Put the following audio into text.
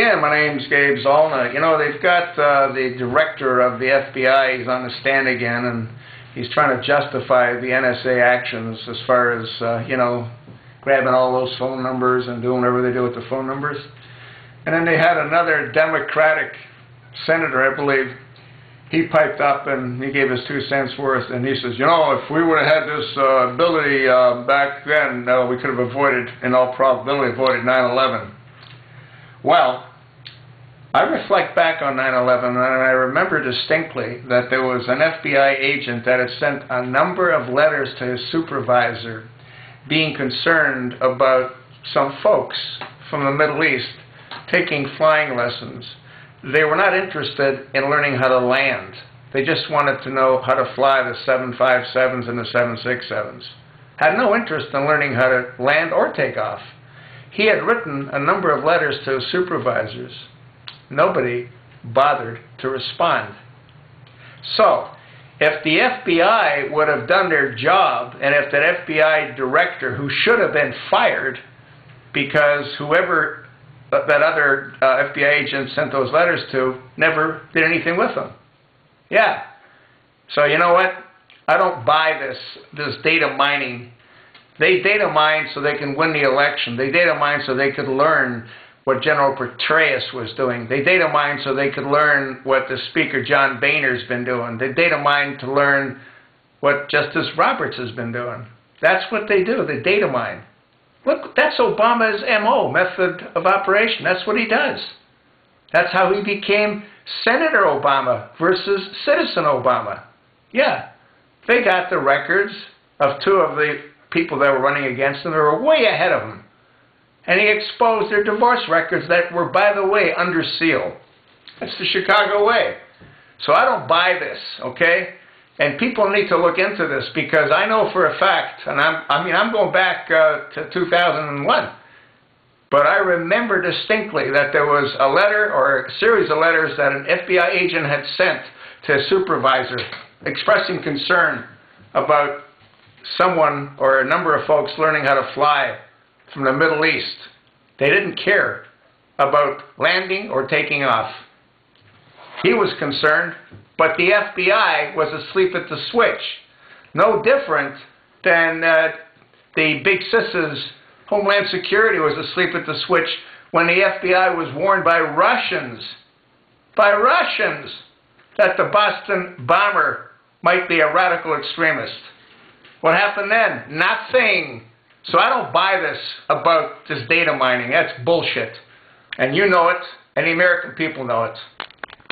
again, my name's Gabe Zollner. You know, they've got the director of the FBI, he's on the stand again, and he's trying to justify the NSA actions as far as, you know, grabbing all those phone numbers and doing whatever they do with the phone numbers. And then they had another Democratic senator, I believe, he piped up and he gave his 2 cents worth, and he says, you know, if we would have had this ability back then, we could have avoided, in all probability, avoided 9/11. Well, I reflect back on 9/11, and I remember distinctly that there was an FBI agent that had sent a number of letters to his supervisor being concerned about some folks from the Middle East taking flying lessons. They were not interested in learning how to land. They just wanted to know how to fly the 757s and the 767s. Had no interest in learning how to land or take off. He had written a number of letters to his supervisors. Nobody bothered to respond. So, if the FBI would have done their job, and if that FBI director, who should have been fired because whoever that other FBI agent sent those letters to never did anything with them. Yeah. So you know what? I don't buy this data mining. They data mine so they can win the election. They data mine so they could learn what General Petraeus was doing. They data mine so they could learn what the Speaker John Boehner's been doing. They data mine to learn what Justice Roberts has been doing. That's what they do. They data mine. Look, that's Obama's MO, method of operation. That's what he does. That's how he became Senator Obama versus Citizen Obama. Yeah, they got the records of 2 of the people that were running against him. They were way ahead of him. And he exposed their divorce records that were, by the way, under seal. That's the Chicago way. So I don't buy this, okay? And people need to look into this, because I know for a fact, and I'm going back to 2001, but I remember distinctly that there was a letter or a series of letters that an FBI agent had sent to a supervisor expressing concern about someone or a number of folks learning how to fly from the Middle East. They didn't care about landing or taking off. He was concerned, but the FBI was asleep at the switch. No different than the big sis's Homeland Security was asleep at the switch when the FBI was warned by Russians, that the Boston bomber might be a radical extremist. What happened then? Nothing. So I don't buy this about this data mining. That's bullshit. And you know it, and the American people know it.